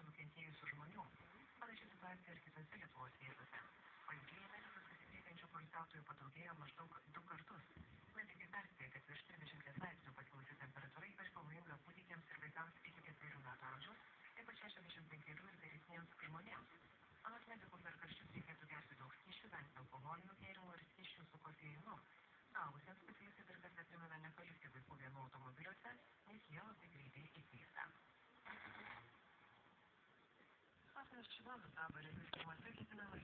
nukentėjusių žmonių. Panaši situacija ir kitose Lietuvos vietose. Pajūryje medikų susikreipiančių poilsiautojų padaugėjo maždaug 2 kartus. Medikai perspėja, kad virš 30 laipsnių pakilusi temperatūra ypač pavojinga kūdikiams ir vaikams iki 4 metų amžiaus, taip pat 65 ir vyresniems žmonėms. Anot medikų per karščius reikėtų gerti daug skysčių, vengti alkoholinių gėrimų ir skysčių su kofeinu. Suaugusiems specialistai dar kartą primena nepalikti vaikų vienų automobiliuose, nes jie labai greitai įklysta. Vasaros čigonų taborė kaimuose ketinama